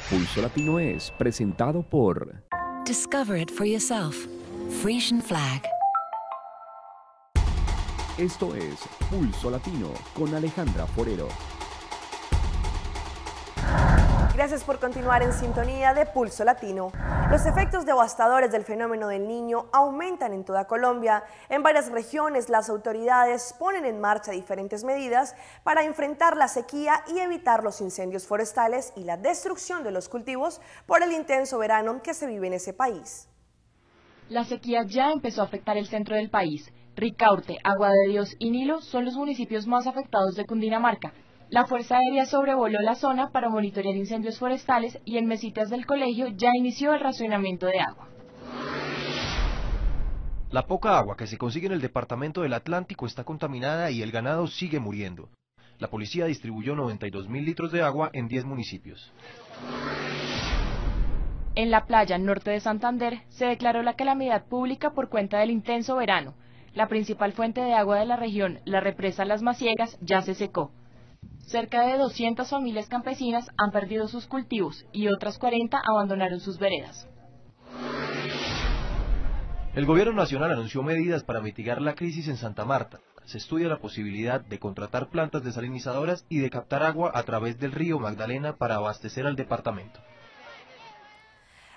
Pulso Latino es presentado por Discover it for yourself. Frisian Flag. Esto es Pulso Latino con Alejandra Forero. Gracias por continuar en sintonía de Pulso Latino. Los efectos devastadores del fenómeno del Niño aumentan en toda Colombia. En varias regiones las autoridades ponen en marcha diferentes medidas para enfrentar la sequía y evitar los incendios forestales y la destrucción de los cultivos por el intenso verano que se vive en ese país. La sequía ya empezó a afectar el centro del país. Ricaurte, Agua de Dios y Nilo son los municipios más afectados de Cundinamarca. La Fuerza Aérea sobrevoló la zona para monitorear incendios forestales y en mesitas del colegio ya inició el racionamiento de agua. La poca agua que se consigue en el departamento del Atlántico está contaminada y el ganado sigue muriendo. La policía distribuyó 92.000 litros de agua en 10 municipios. En la playa norte de Santander se declaró la calamidad pública por cuenta del intenso verano. La principal fuente de agua de la región, la represa Las Maciegas, ya se secó. Cerca de 200 familias campesinas han perdido sus cultivos y otras 40 abandonaron sus veredas. El gobierno nacional anunció medidas para mitigar la crisis en Santa Marta. Se estudia la posibilidad de contratar plantas desalinizadoras y de captar agua a través del río Magdalena para abastecer al departamento.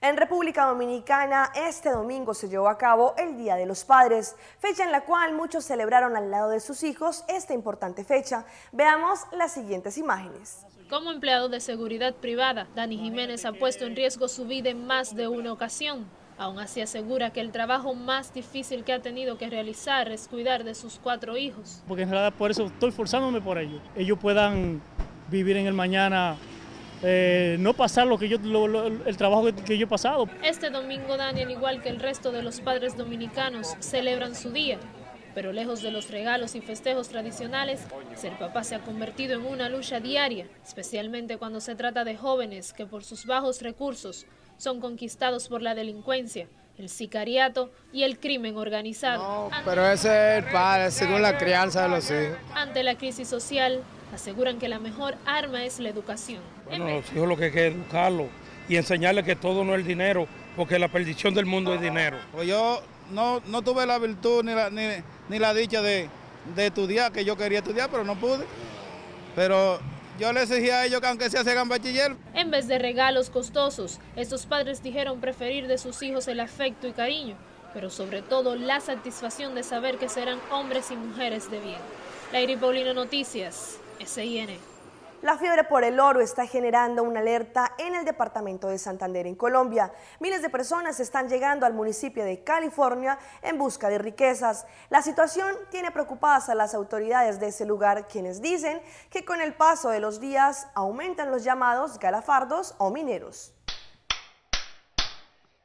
En República Dominicana, este domingo se llevó a cabo el Día de los Padres, fecha en la cual muchos celebraron al lado de sus hijos esta importante fecha. Veamos las siguientes imágenes. Como empleado de seguridad privada, Dani Jiménez ha puesto en riesgo su vida en más de una ocasión. Aún así asegura que el trabajo más difícil que ha tenido que realizar es cuidar de sus 4 hijos. Porque en realidad por eso estoy forzándome por ellos. Ellos puedan vivir en el mañana. No pasar el trabajo que yo he pasado. Este domingo Dani, al igual que el resto de los padres dominicanos, celebran su día. Pero lejos de los regalos y festejos tradicionales, ser papá se ha convertido en una lucha diaria, especialmente cuando se trata de jóvenes que por sus bajos recursos son conquistados por la delincuencia, el sicariato y el crimen organizado. No, pero ese es el padre, según la crianza de los hijos. Ante la crisis social, aseguran que la mejor arma es la educación. Bueno, los hijos lo que hay que educarlos y enseñarles que todo no es dinero, porque la perdición del mundo es dinero. Pues yo no tuve la virtud ni la dicha de estudiar, que yo quería estudiar, pero no pude. Pero yo les exigía a ellos que aunque sea se hagan bachiller. En vez de regalos costosos, estos padres dijeron preferir de sus hijos el afecto y cariño, pero sobre todo la satisfacción de saber que serán hombres y mujeres de bien. Lairi Paulino, Noticias, SIN. La fiebre por el oro está generando una alerta en el departamento de Santander, en Colombia. Miles de personas están llegando al municipio de California en busca de riquezas. La situación tiene preocupadas a las autoridades de ese lugar, quienes dicen que con el paso de los días aumentan los llamados galafardos o mineros.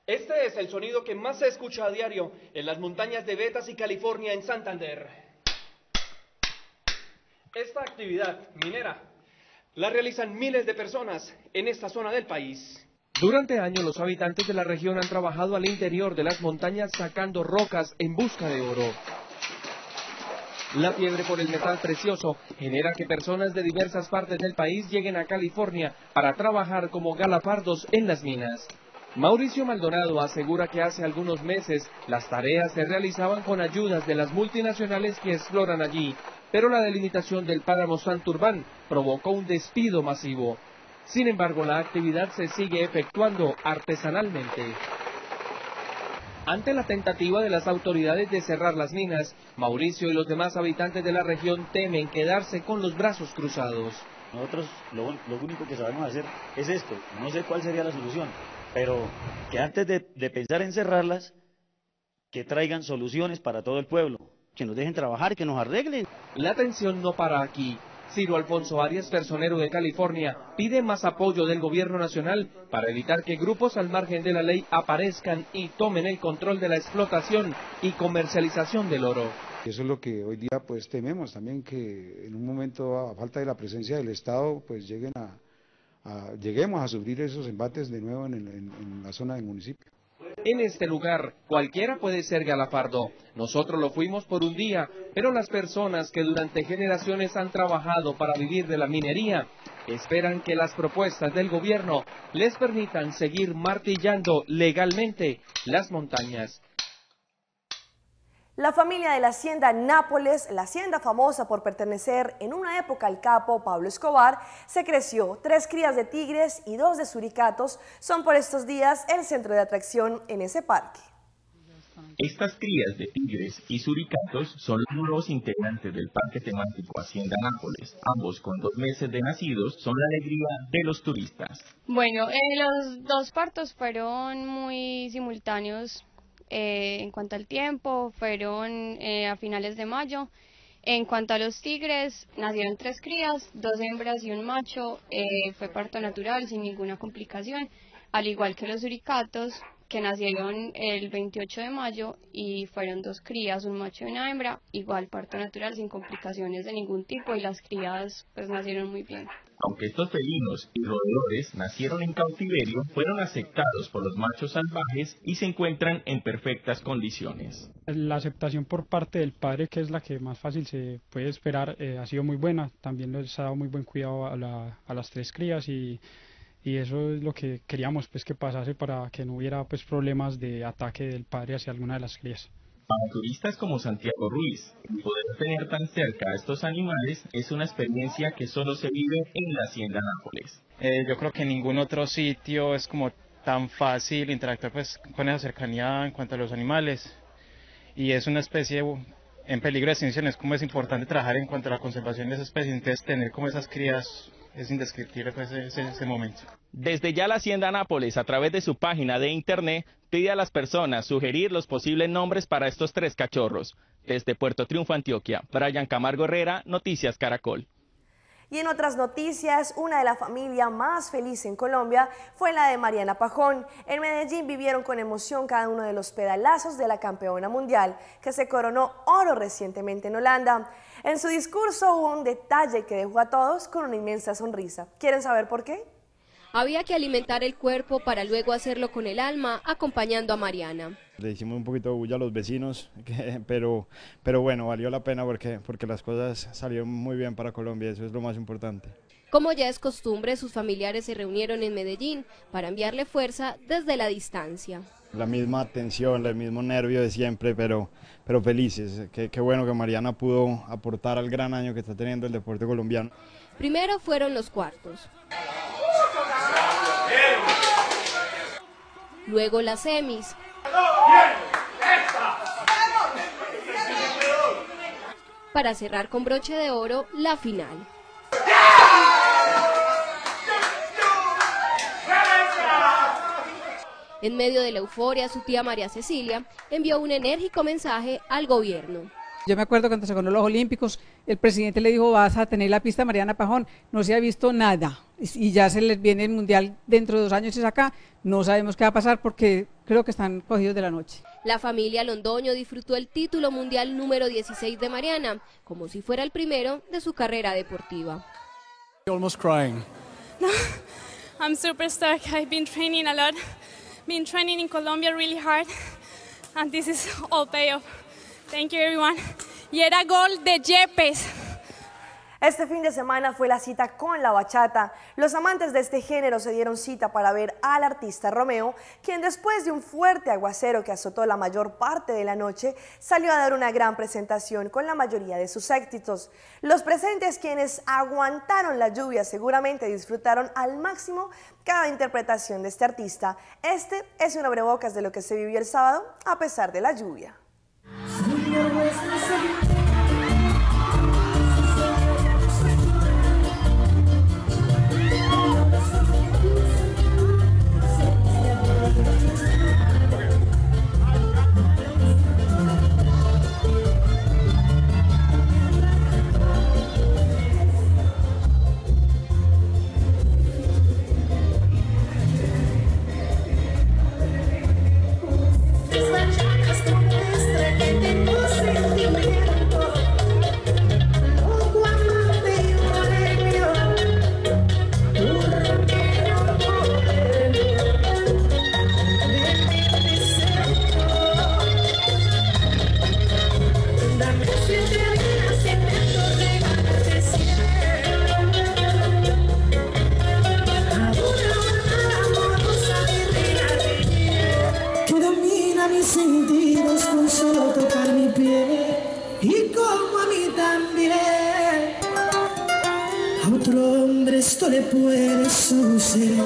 Este es el sonido que más se escucha a diario en las montañas de Betas y California en Santander. Esta actividad minera la realizan miles de personas en esta zona del país. Durante años los habitantes de la región han trabajado al interior de las montañas sacando rocas en busca de oro. La fiebre por el metal precioso genera que personas de diversas partes del país lleguen a California para trabajar como galafardos en las minas. Mauricio Maldonado asegura que hace algunos meses las tareas se realizaban con ayudas de las multinacionales que exploran allí, pero la delimitación del páramo Santurbán provocó un despido masivo. Sin embargo, la actividad se sigue efectuando artesanalmente. Ante la tentativa de las autoridades de cerrar las minas, Mauricio y los demás habitantes de la región temen quedarse con los brazos cruzados. Nosotros lo único que sabemos hacer es esto, no sé cuál sería la solución, pero que antes de pensar en cerrarlas, que traigan soluciones para todo el pueblo. Que nos dejen trabajar y que nos arreglen. La tensión no para aquí. Ciro Alfonso Arias, personero de California, pide más apoyo del gobierno nacional para evitar que grupos al margen de la ley aparezcan y tomen el control de la explotación y comercialización del oro. Eso es lo que hoy día pues tememos también, que en un momento a falta de la presencia del Estado pues lleguemos a sufrir esos embates de nuevo en la zona del municipio. En este lugar, cualquiera puede ser Galapardo. Nosotros lo fuimos por un día, pero las personas que durante generaciones han trabajado para vivir de la minería esperan que las propuestas del gobierno les permitan seguir martillando legalmente las montañas. La familia de la hacienda Nápoles, la hacienda famosa por pertenecer en una época al capo Pablo Escobar, se creció. 3 crías de tigres y 2 de suricatos son por estos días el centro de atracción en ese parque. Estas crías de tigres y suricatos son los nuevos integrantes del parque temático Hacienda Nápoles. Ambos con 2 meses de nacidos son la alegría de los turistas. Bueno, los 2 partos fueron muy simultáneos. En cuanto al tiempo, fueron a finales de mayo. En cuanto a los tigres, nacieron 3 crías, 2 hembras y un macho. Fue parto natural, sin ninguna complicación, al igual que los suricatos, que nacieron el 28 de mayo y fueron 2 crías, un macho y una hembra, igual parto natural, sin complicaciones de ningún tipo, y las crías pues nacieron muy bien. Aunque estos felinos y roedores nacieron en cautiverio, fueron aceptados por los machos salvajes y se encuentran en perfectas condiciones. La aceptación por parte del padre, que es la que más fácil se puede esperar, ha sido muy buena. También les ha dado muy buen cuidado a las 3 crías y eso es lo que queríamos pues que pasase, para que no hubiera pues problemas de ataque del padre hacia alguna de las crías. Para turistas como Santiago Ruiz, poder tener tan cerca a estos animales es una experiencia que solo se vive en la Hacienda Nápoles. Yo creo que en ningún otro sitio es como tan fácil interactuar pues con esa cercanía en cuanto a los animales, y es una especie en peligro de extinción. Es como es importante trabajar en cuanto a la conservación de esa especie, entonces tener como esas crías es indescriptible pues ese momento. Desde ya la Hacienda Nápoles, a través de su página de internet, pide a las personas sugerir los posibles nombres para estos 3 cachorros. Desde Puerto Triunfo, Antioquia, Brian Camargo Herrera, Noticias Caracol. Y en otras noticias, una de la familia más feliz en Colombia fue la de Mariana Pajón. En Medellín vivieron con emoción cada uno de los pedalazos de la campeona mundial, que se coronó oro recientemente en Holanda. En su discurso hubo un detalle que dejó a todos con una inmensa sonrisa. ¿Quieren saber por qué? Había que alimentar el cuerpo para luego hacerlo con el alma, acompañando a Mariana. Le hicimos un poquito de bulla a los vecinos, pero bueno, valió la pena porque las cosas salieron muy bien para Colombia, eso es lo más importante. Como ya es costumbre, sus familiares se reunieron en Medellín para enviarle fuerza desde la distancia. La misma tensión, el mismo nervio de siempre, pero felices. Qué bueno que Mariana pudo aportar al gran año que está teniendo el deporte colombiano. Primero fueron los cuartos. Luego las semis. Para cerrar con broche de oro, la final. En medio de la euforia, su tía María Cecilia envió un enérgico mensaje al gobierno. Yo me acuerdo cuando se ganó los Olímpicos, el presidente le dijo: vas a tener la pista Mariana Pajón. No se ha visto nada y ya se les viene el mundial dentro de 2 años, es acá. No sabemos qué va a pasar porque creo que están cogidos de la noche. La familia Londoño disfrutó el título mundial número 16 de Mariana, como si fuera el primero de su carrera deportiva. Almost crying. No, I'm super stuck. I've been training a lot. Been training in Colombia really hard, and this is all payoff. Thank you, everyone. Y era gol de Yepes. Este fin de semana fue la cita con la bachata. Los amantes de este género se dieron cita para ver al artista Romeo, quien después de un fuerte aguacero que azotó la mayor parte de la noche, salió a dar una gran presentación con la mayoría de sus éxitos. Los presentes, quienes aguantaron la lluvia, seguramente disfrutaron al máximo cada interpretación de este artista. Este es un abrebocas de lo que se vivió el sábado a pesar de la lluvia. It's like mis sentidos con solo tocar mi piel, y como a mí también, a otro hombre esto le puede suceder.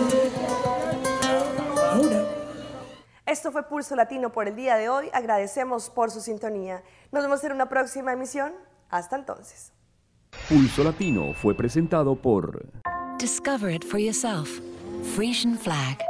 Ahora. Esto fue Pulso Latino por el día de hoy. Agradecemos por su sintonía. Nos vemos en una próxima emisión. Hasta entonces. Pulso Latino fue presentado por Discover it for yourself. Frisian Flag.